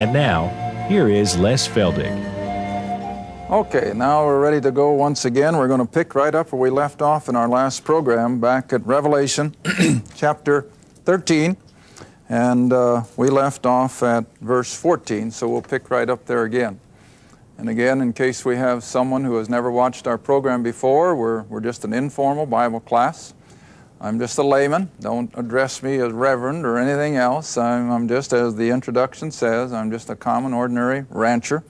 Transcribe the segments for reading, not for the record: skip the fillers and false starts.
And now, here is Les Feldick. Okay, now we're ready to go once again. We're going to pick right up where we left off in our last program, back at Revelation chapter 13. And we left off at verse 14, so we'll pick right up there again. And again, in case we have someone who has never watched our program before, we're just an informal Bible class. I'm just a layman. Don't address me as reverend or anything else. I'm just, as the introduction says, I'm just a common, ordinary rancher.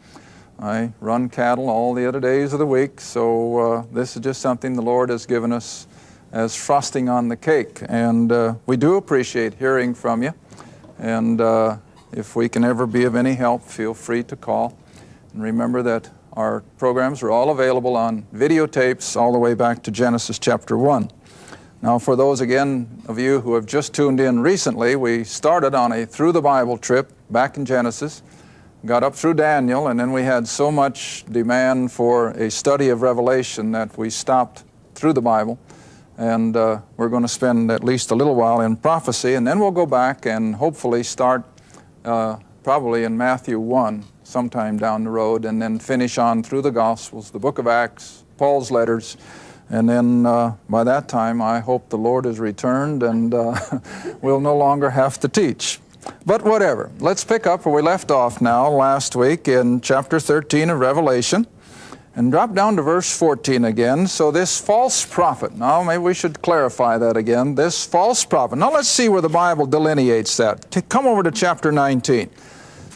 I run cattle all the other days of the week, so this is just something the Lord has given us as frosting on the cake. And we do appreciate hearing from you. And if we can ever be of any help, feel free to call. And remember that our programs are all available on videotapes all the way back to Genesis chapter 1. Now, for those, again, of you who have just tuned in recently, we started on a Through the Bible trip back in Genesis, got up through Daniel, and then we had so much demand for a study of Revelation that we stopped through the Bible. And we're going to spend at least a little while in prophecy, and then we'll go back and hopefully start probably in Matthew 1 sometime down the road, and then finish on through the Gospels, the book of Acts, Paul's letters. And then by that time, I hope the Lord has returned and we'll no longer have to teach. But whatever. Let's pick up where we left off now last week in chapter 13 of Revelation and drop down to verse 14 again. So this false prophet, now maybe we should clarify that again. This false prophet. Now let's see where the Bible delineates that. Come over to chapter 19.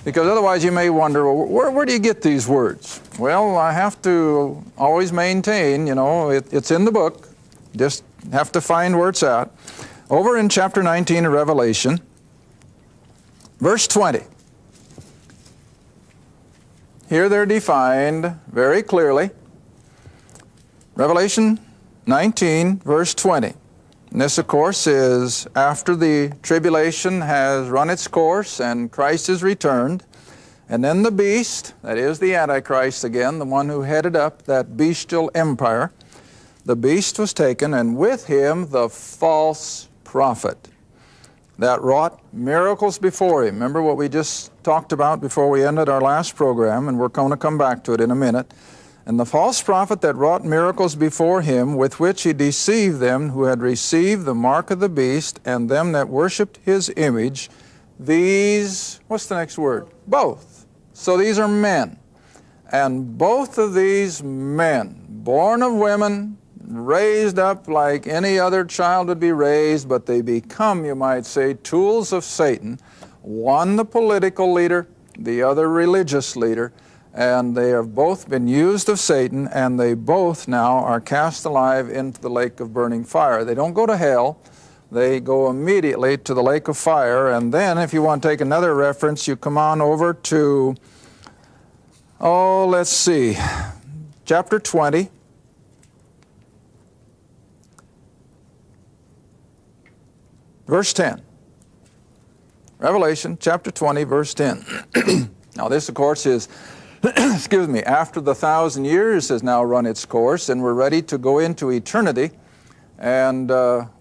Because otherwise you may wonder, well, where do you get these words? Well, I have to always maintain, it's in the book. Just have to find where it's at. Over in chapter 19 of Revelation, verse 20. Here they're defined very clearly. Revelation 19, verse 20. And this, of course, is after the tribulation has run its course and Christ is returned. And then the beast, that is the Antichrist again, the one who headed up that bestial empire, the beast was taken, and with him the false prophet that wrought miracles before him. Remember what we just talked about before we ended our last program, and we're going to come back to it in a minute. And the false prophet that wrought miracles before him, with which he deceived them who had received the mark of the beast, and them that worshipped his image, these, what's the next word? Both. So these are men. And both of these men, born of women, raised up like any other child would be raised, but they become, you might say, tools of Satan. One the political leader, the other religious leader. And they have both been used of Satan, and they both now are cast alive into the lake of burning fire. They don't go to hell. They go immediately to the lake of fire. And then, if you want to take another reference, you come on over to, let's see, chapter 20. Verse 10. Revelation chapter 20, verse 10. Now this, of course, is excuse me, after the 1,000 years has now run its course, and we're ready to go into eternity, and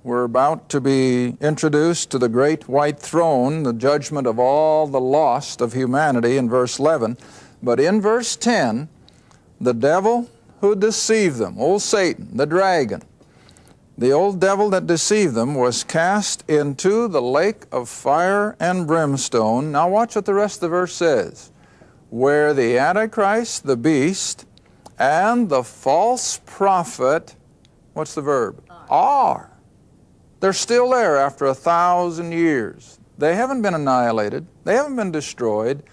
we're about to be introduced to the great white throne, the judgment of all the lost of humanity in verse 11. But in verse 10, the devil who deceived them, old Satan, the dragon, the old devil that deceived them, was cast into the lake of fire and brimstone. Now watch what the rest of the verse says. Where the Antichrist, the beast, and the false prophet, what's the verb? Are. They're still there after 1,000 years. They haven't been annihilated. They haven't been destroyed.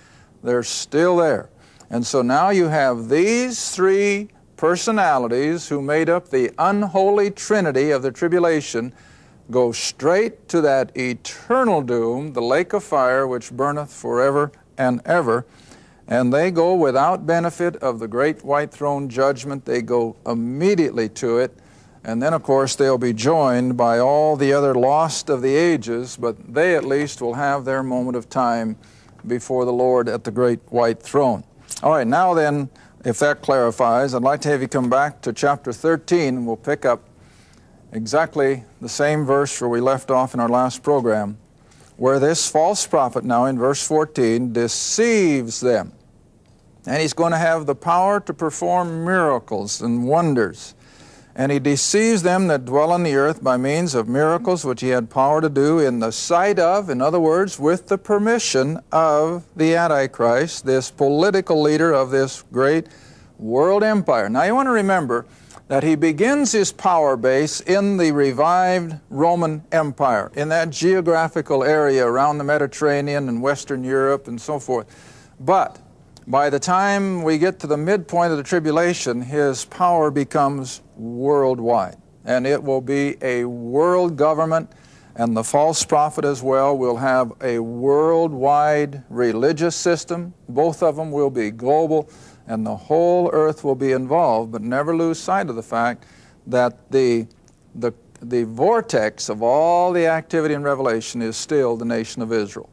They're still there. And so now you have these three personalities who made up the unholy trinity of the tribulation go straight to that eternal doom, the lake of fire, which burneth forever and ever. And they go without benefit of the great white throne judgment. They go immediately to it. And then, of course, they'll be joined by all the other lost of the ages, but they at least will have their moment of time before the Lord at the great white throne. All right, now then, if that clarifies, I'd like to have you come back to chapter 13, and we'll pick up exactly the same verse where we left off in our last program. where this false prophet now in verse 14 deceives them. And he's going to have the power to perform miracles and wonders. And he deceives them that dwell on the earth by means of miracles which he had power to do in the sight of, in other words, with the permission of the Antichrist, this political leader of this great world empire. Now you want to remember that he begins his power base in the revived Roman Empire, in that geographical area around the Mediterranean and Western Europe and so forth. But by the time we get to the midpoint of the tribulation, his power becomes worldwide. And it will be a world government, and the false prophet as well will have a worldwide religious system. Both of them will be global, and the whole earth will be involved. But never lose sight of the fact that the vortex of all the activity in Revelation is still the nation of Israel.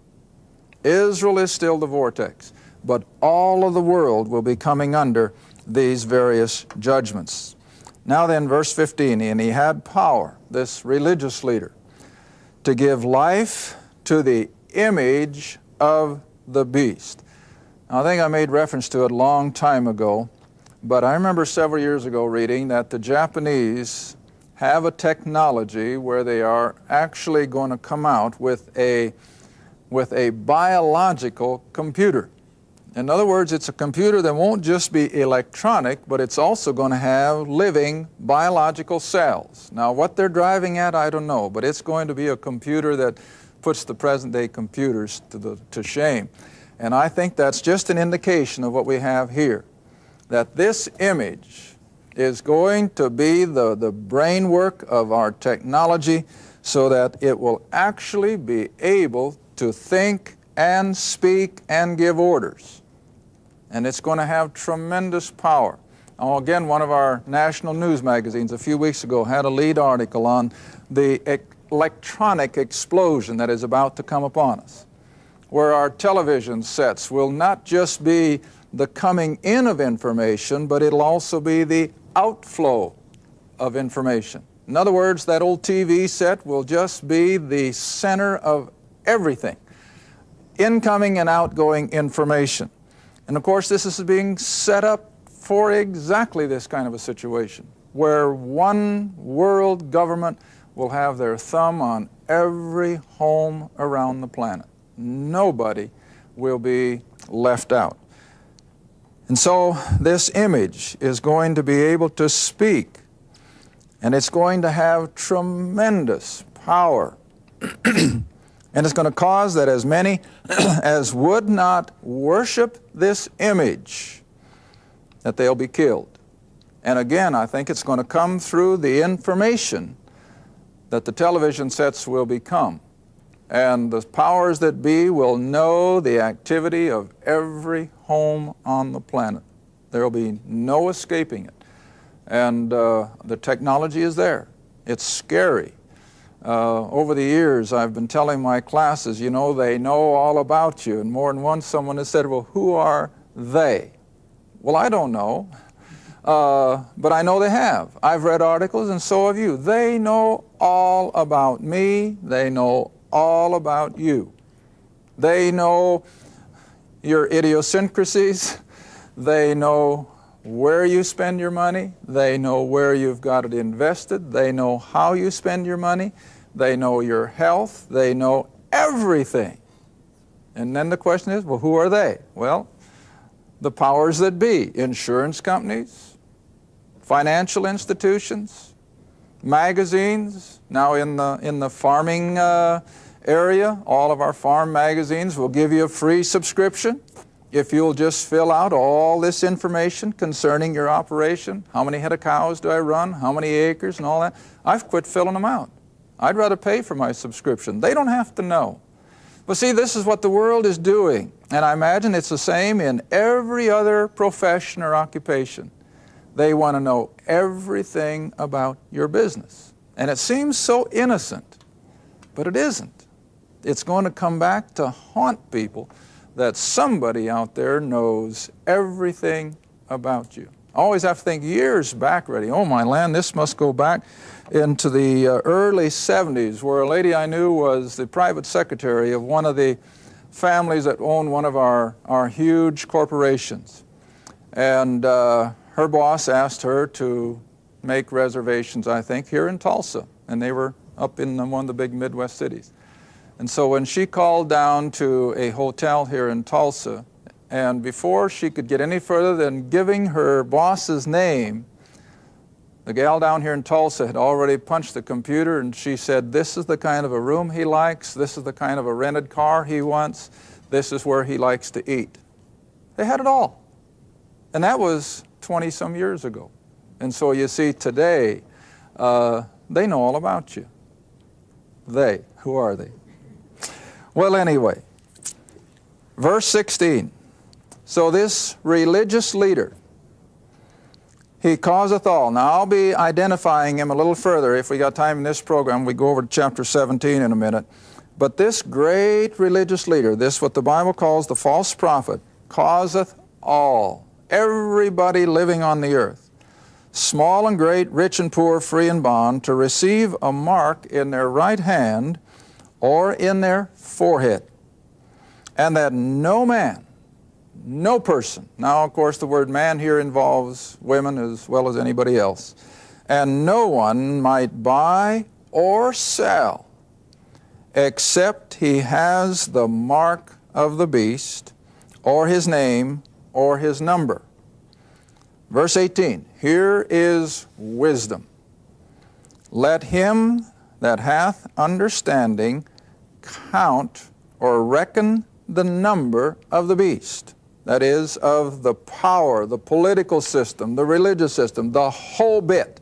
Israel is still the vortex, but all of the world will be coming under these various judgments. Now then, verse 15, and he had power, this religious leader, to give life to the image of the beast. Now, I think I made reference to it a long time ago, but I remember several years ago reading that the Japanese have a technology where they are actually going to come out with a biological computer. In other words, it's a computer that won't just be electronic, but it's also going to have living biological cells. Now, what they're driving at, I don't know, but it's going to be a computer that puts the present-day computers to shame. And I think that's just an indication of what we have here, that this image is going to be the brain work of our technology so that it will actually be able to think and speak and give orders. And it's going to have tremendous power. Now, again, one of our national news magazines a few weeks ago had a lead article on the electronic explosion that is about to come upon us, where our television sets will not just be the coming in of information, but it'll also be the outflow of information. In other words, that old TV set will just be the center of everything, incoming and outgoing information. And of course, this is being set up for exactly this kind of a situation, where one world government will have their thumb on every home around the planet. Nobody will be left out. And so this image is going to be able to speak, and it's going to have tremendous power. And it's going to cause that as many as would not worship this image, that they'll be killed. And again, I think it's going to come through the information that the television sets will become. And the powers that be will know the activity of every home on the planet. There will be no escaping it. And the technology is there. It's scary. Over the years, I've been telling my classes, you know, they know all about you. And more than once, someone has said, well, who are they? Well, I don't know. But I know they have. I've read articles, and so have you. They know all about me. They know all about you. They know your idiosyncrasies. They know where you spend your money. They know where you've got it invested. They know how you spend your money. They know your health. They know everything. And then the question is, well, who are they? Well, the powers that be, insurance companies, financial institutions, magazines. Now in the farming area, all of our farm magazines will give you a free subscription if you'll just fill out all this information concerning your operation. How many head of cows do I run? How many acres and all that? I've quit filling them out. I'd rather pay for my subscription. They don't have to know. But see, this is what the world is doing. And I imagine it's the same in every other profession or occupation. They want to know everything about your business. And it seems so innocent, but it isn't. It's going to come back to haunt people that somebody out there knows everything about you. I always have to think years back already. Oh, my land, this must go back into the early 70s, where a lady I knew was the private secretary of one of the families that owned one of our huge corporations. And her boss asked her to make reservations, I think, here in Tulsa. And they were up in one of the big Midwest cities. And so when she called down to a hotel here in Tulsa, and before she could get any further than giving her boss's name, the gal down here in Tulsa had already punched the computer, and she said, this is the kind of a room he likes, this is the kind of a rented car he wants, this is where he likes to eat. They had it all. And that was 20-some years ago. And so you see, today, they know all about you. They, who are they? Well, anyway, verse 16. So this religious leader, he causeth all. Now, I'll be identifying him a little further. If we got time in this program, we go over to chapter 17 in a minute. But this great religious leader, this what the Bible calls the false prophet, causeth all, everybody living on the earth, small and great, rich and poor, free and bond, to receive a mark in their right hand or in their forehead, and that no man, no person, now of course the word man here involves women as well as anybody else, and no one might buy or sell except he has the mark of the beast, or his name, or his number. Verse 18, here is wisdom. Let him that hath understanding count or reckon the number of the beast, that is, of the power, the political system, the religious system, the whole bit.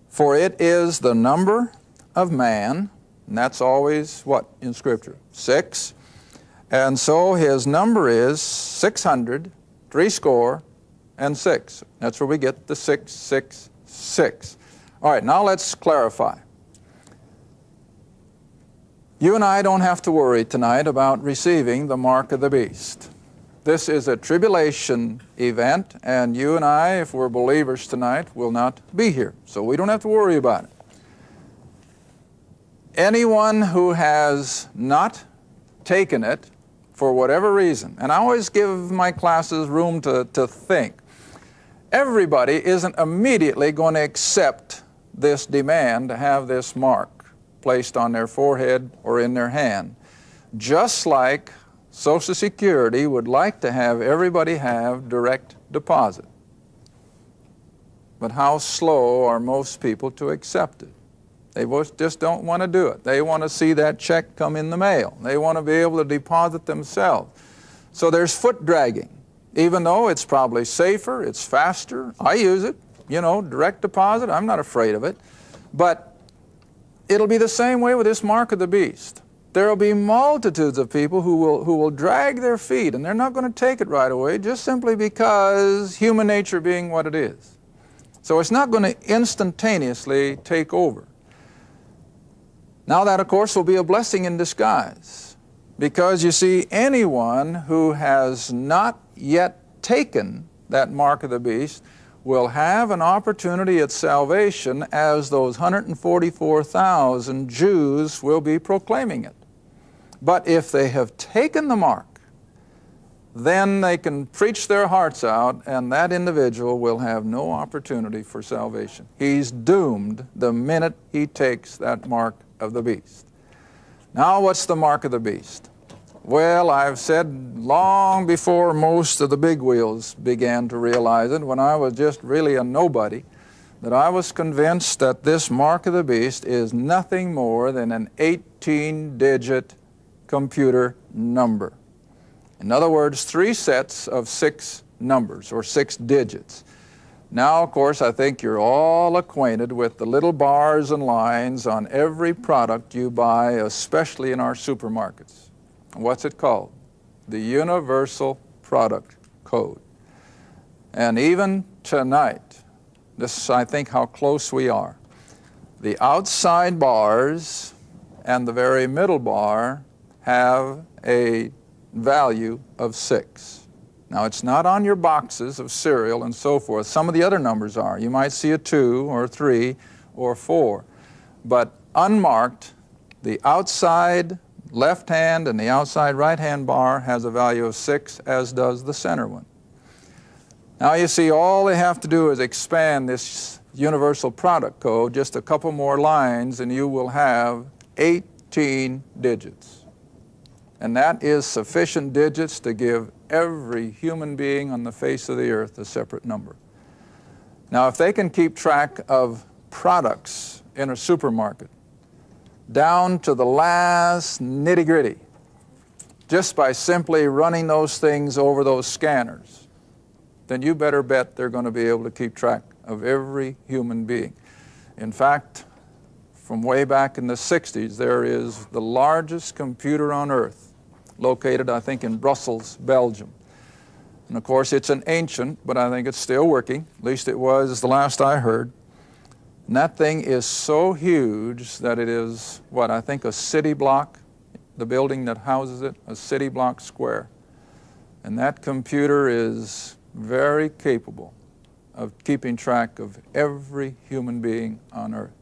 For it is the number of man, and that's always what in Scripture? 6. And so his number is 600, 6. That's where we get the 666. All right, now let's clarify. You and I don't have to worry tonight about receiving the mark of the beast. This is a tribulation event, and you and I, if we're believers tonight, will not be here. So we don't have to worry about it. Anyone who has not taken it for whatever reason, and I always give my classes room to think, everybody isn't immediately going to accept this demand to have this mark placed on their forehead or in their hand. Just like Social Security would like to have everybody have direct deposit. But how slow are most people to accept it? They just don't want to do it. They want to see that check come in the mail. They want to be able to deposit themselves. So there's foot dragging, even though it's probably safer, it's faster. I use it, direct deposit. I'm not afraid of it. But it'll be the same way with this mark of the beast. There will be multitudes of people who will drag their feet, and they're not going to take it right away, just simply because human nature being what it is. So it's not going to instantaneously take over. Now that, of course, will be a blessing in disguise, because you see, anyone who has not yet taken that mark of the beast will have an opportunity at salvation, as those 144,000 Jews will be proclaiming it. But if they have taken the mark, then they can preach their hearts out, and that individual will have no opportunity for salvation. He's doomed the minute he takes that mark of the beast. Now, what's the mark of the beast? Well, I've said long before most of the bigwheels began to realize it, when I was just really a nobody, that I was convinced that this mark of the beast is nothing more than an 18-digit computer number. In other words, 3 sets of 6 numbers, or 6 digits. Now, of course, I think you're all acquainted with the little bars and lines on every product you buy, especially in our supermarkets. What's it called? The Universal Product Code. And even tonight, this is, I think, how close we are. The outside bars and the very middle bar have a value of 6. Now, it's not on your boxes of cereal and so forth. Some of the other numbers are. You might see a 2 or a 3 or 4. But unmarked, the outside left hand and the outside right hand bar has a value of 6, as does the center one. Now you see, all they have to do is expand this universal product code just a couple more lines and you will have 18 digits. And that is sufficient digits to give every human being on the face of the earth a separate number. Now, if they can keep track of products in a supermarket down to the last nitty-gritty, just by simply running those things over those scanners, then you better bet they're going to be able to keep track of every human being. In fact, from way back in the 60s, there is the largest computer on earth, located, I think, in Brussels, Belgium. And of course, it's an ancient, but I think it's still working. At least it was the last I heard. And that thing is so huge that it is, what, I think a city block, the building that houses it, a city block square. And that computer is very capable of keeping track of every human being on earth.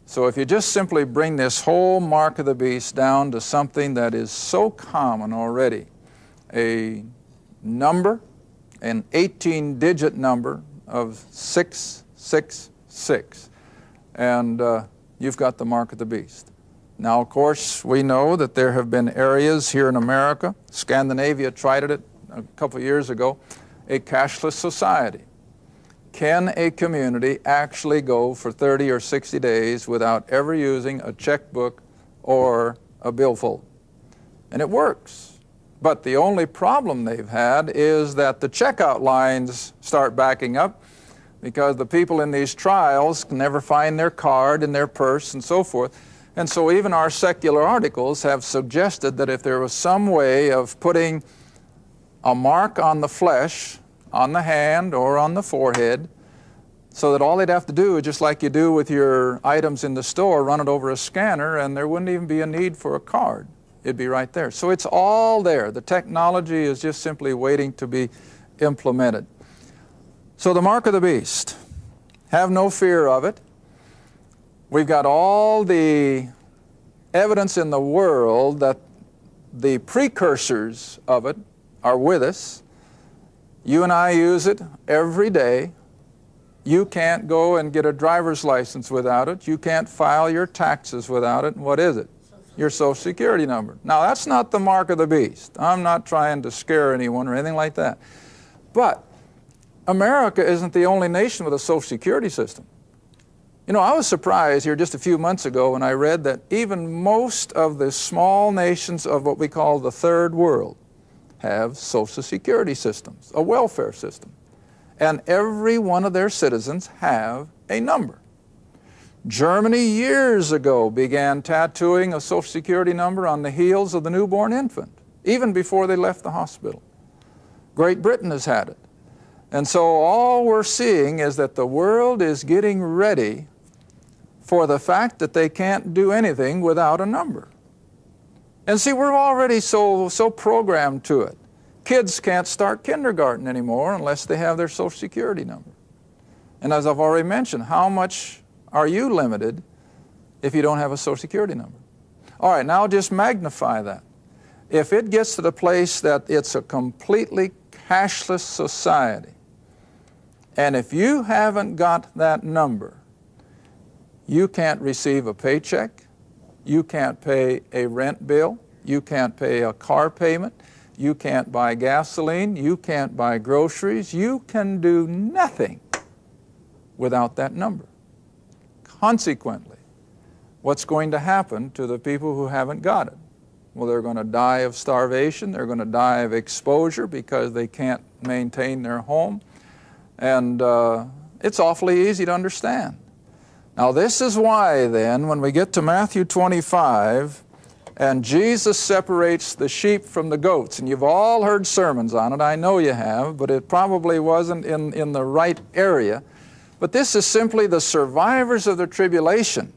So if you just simply bring this whole mark of the beast down to something that is so common already, a number, an 18-digit number of 666, and you've got the mark of the beast. Now, of course, we know that there have been areas here in America, Scandinavia tried it a couple of years ago, a cashless society. Can a community actually go for 30 or 60 days without ever using a checkbook or a billfold? And it works. But the only problem they've had is that the checkout lines start backing up because the people in these trials can never find their card in their purse and so forth. And so even our secular articles have suggested that if there was some way of putting a mark on the flesh, on the hand or on the forehead, so that all they'd have to do is, just like you do with your items in the store, run it over a scanner and there wouldn't even be a need for a card. It'd be right there. So it's all there. The technology is just simply waiting to be implemented. So the mark of the beast, have no fear of it. We've got all the evidence in the world that the precursors of it are with us. You and I use it every day. You can't go and get a driver's license without it. You can't file your taxes without it. And what is it? Your Social Security number. Now, that's not the mark of the beast. I'm not trying to scare anyone or anything like that. But America isn't the only nation with a Social Security system. You know, I was surprised here just a few months ago when I read that even most of the small nations of what we call the third world have Social Security systems, a welfare system. And every one of their citizens have a number. Germany years ago began tattooing a Social Security number on the heels of the newborn infant, even before they left the hospital. Great Britain has had it. And so all we're seeing is that the world is getting ready for the fact that they can't do anything without a number. And see, we're already so programmed to it. Kids can't start kindergarten anymore unless they have their Social Security number. And as I've already mentioned, how much are you limited if you don't have a Social Security number? All right, now just magnify that. If it gets to the place that it's a completely cashless society, and if you haven't got that number, you can't receive a paycheck, you can't pay a rent bill, you can't pay a car payment, you can't buy gasoline, you can't buy groceries, you can do nothing without that number. Consequently, what's going to happen to the people who haven't got it? Well, they're going to die of starvation, they're going to die of exposure because they can't maintain their home, and it's awfully easy to understand. Now, this is why then, when we get to Matthew 25, and Jesus separates the sheep from the goats, and you've all heard sermons on it, I know you have, but it probably wasn't in the right area. But this is simply the survivors of the tribulation.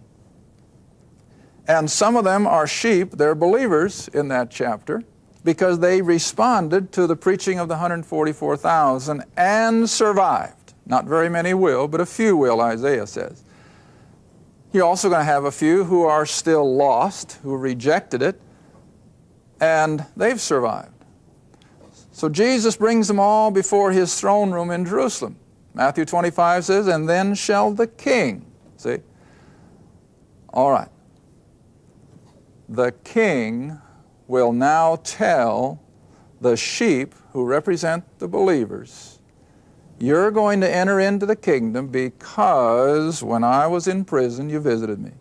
And some of them are sheep, they're believers in that chapter, because they responded to the preaching of the 144,000 and survived. Not very many will, but a few will, Isaiah says. You're also going to have a few who are still lost, who rejected it, and they've survived. So Jesus brings them all before his throne room in Jerusalem. Matthew 25 says, and then shall the king, see? All right. The king will now tell the sheep who represent the believers, you're going to enter into the kingdom because when I was in prison, you visited me.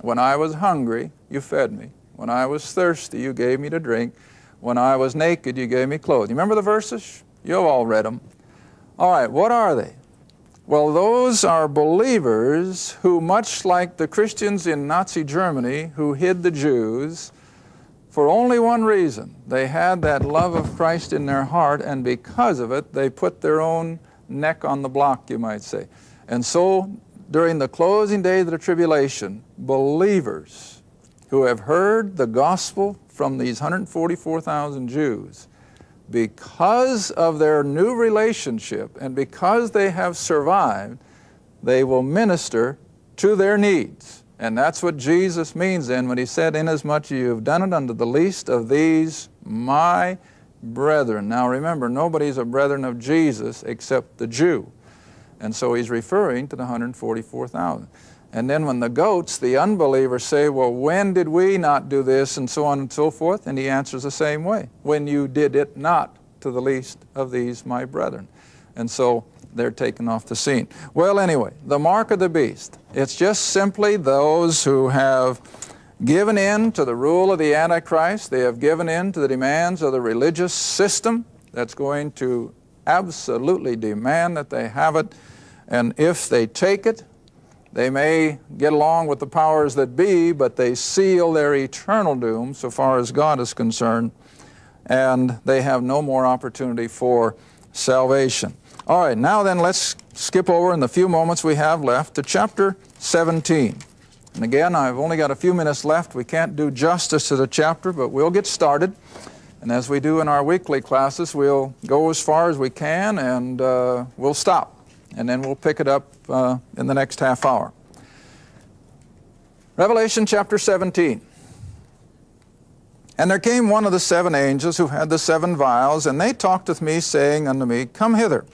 When I was hungry, you fed me. When I was thirsty, you gave me to drink. When I was naked, you gave me clothes. You remember the verses? You've all read them. All right, what are they? Well, those are believers who, much like the Christians in Nazi Germany who hid the Jews, for only one reason. They had that love of Christ in their heart, and because of it, they put their own neck on the block, you might say. And so, during the closing days of the tribulation, believers who have heard the gospel from these 144,000 Jews, because of their new relationship and because they have survived, they will minister to their needs. And that's what Jesus means then when he said, inasmuch you have done it unto the least of these, my brethren. Now remember, nobody's a brethren of Jesus except the Jew. And so he's referring to the 144,000. And then when the goats, the unbelievers, say, well, when did we not do this, and so on and so forth? And he answers the same way. When you did it not to the least of these, my brethren. And so they're taken off the scene. Well, anyway, the mark of the beast. It's just simply those who have given in to the rule of the Antichrist. They have given in to the demands of the religious system that's going to absolutely demand that they have it. And if they take it, they may get along with the powers that be, but they seal their eternal doom so far as God is concerned, and they have no more opportunity for salvation. All right, now then let's skip over in the few moments we have left to chapter 17. And again, I've only got a few minutes left. We can't do justice to the chapter, but we'll get started. And as we do in our weekly classes, we'll go as far as we can and we'll stop. And then we'll pick it up in the next half hour. Revelation chapter 17. And there came one of the seven angels who had the seven vials, and they talked with me, saying unto me, come hither,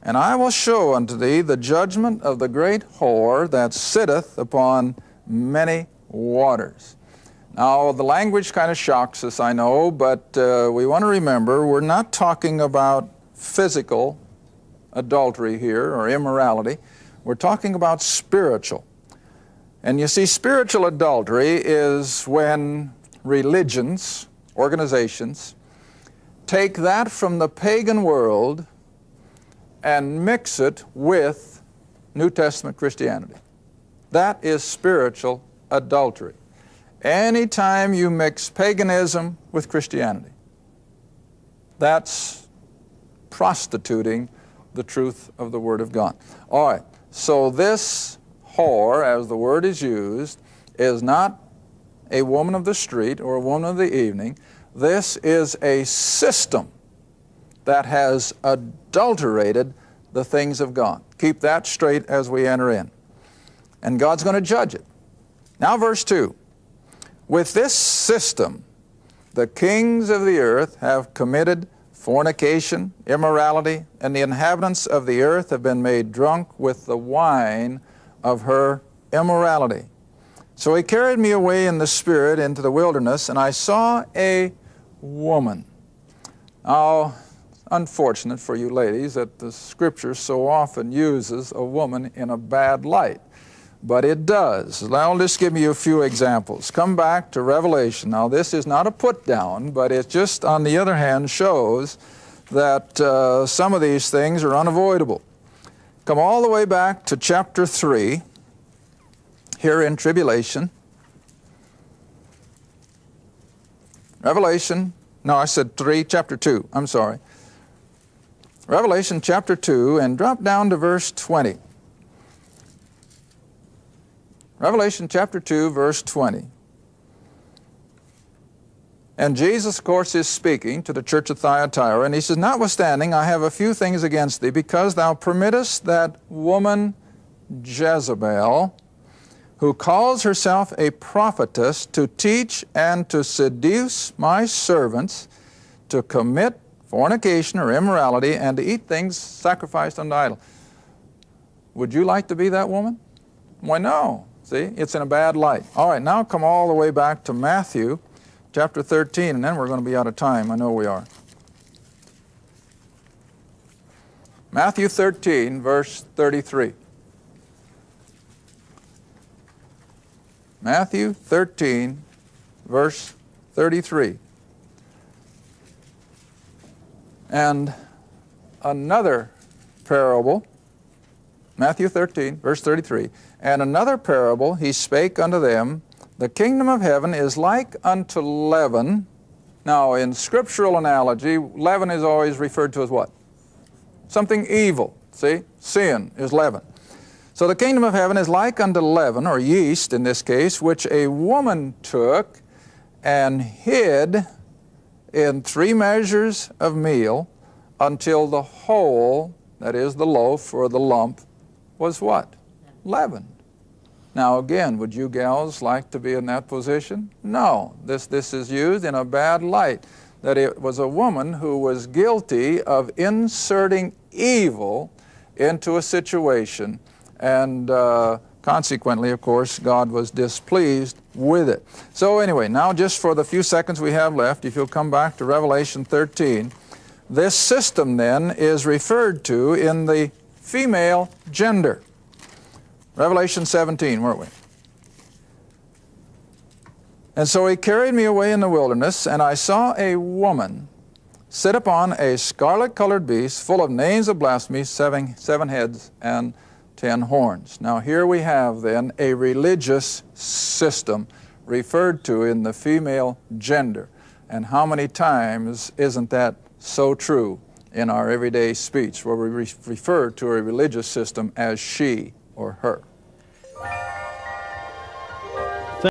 and I will show unto thee the judgment of the great whore that sitteth upon many waters. Now, the language kind of shocks us, I know, but we want to remember we're not talking about physical adultery here or immorality. We're talking about spiritual. And you see, spiritual adultery is when religions, organizations, take that from the pagan world and mix it with New Testament Christianity. That is spiritual adultery. Anytime you mix paganism with Christianity, that's prostituting the truth of the Word of God. All right, so this whore, as the word is used, is not a woman of the street or a woman of the evening. This is a system that has adulterated the things of God. Keep that straight as we enter in. And God's going to judge it. Now verse 2. With this system, the kings of the earth have committed fornication, immorality, and the inhabitants of the earth have been made drunk with the wine of her immorality. So he carried me away in the spirit into the wilderness, and I saw a woman. Now, unfortunate for you ladies that the Scripture so often uses a woman in a bad light, but it does. I'll just give you a few examples. Come back to Revelation. Now, this is not a put down, but it just, on the other hand, shows that some of these things are unavoidable. Come all the way back to chapter 3, here in tribulation. Revelation, no, I said 3, chapter 2, I'm sorry. Revelation chapter 2, and drop down to verse 20. Revelation chapter 2, verse 20. And Jesus, of course, is speaking to the church of Thyatira, and he says, notwithstanding, I have a few things against thee, because thou permittest that woman Jezebel, who calls herself a prophetess, to teach and to seduce my servants to commit fornication or immorality and to eat things sacrificed unto idol. Would you like to be that woman? Why, no. See, it's in a bad light. All right, now come all the way back to Matthew chapter 13, and then we're going to be out of time. I know we are. Matthew 13, verse 33. Matthew 13, verse 33. And another parable, Matthew 13, verse 33, and another parable he spake unto them, the kingdom of heaven is like unto leaven. Now, in scriptural analogy, leaven is always referred to as what? Something evil. See? Sin is leaven. So the kingdom of heaven is like unto leaven, or yeast in this case, which a woman took and hid in 3 measures of meal until the whole, that is the loaf or the lump, was what? Leavened. Now again, would you gals like to be in that position? No. This is used in a bad light, that it was a woman who was guilty of inserting evil into a situation, and consequently, of course, God was displeased with it. So anyway, now just for the few seconds we have left, if you'll come back to Revelation 13, this system then is referred to in the female gender. Revelation 17, weren't we? And so he carried me away in the wilderness, and I saw a woman sit upon a scarlet-colored beast full of names of blasphemy, 7 heads and 10 horns. Now here we have then a religious system referred to in the female gender. And how many times isn't that so true in our everyday speech, where we refer to a religious system as she or her?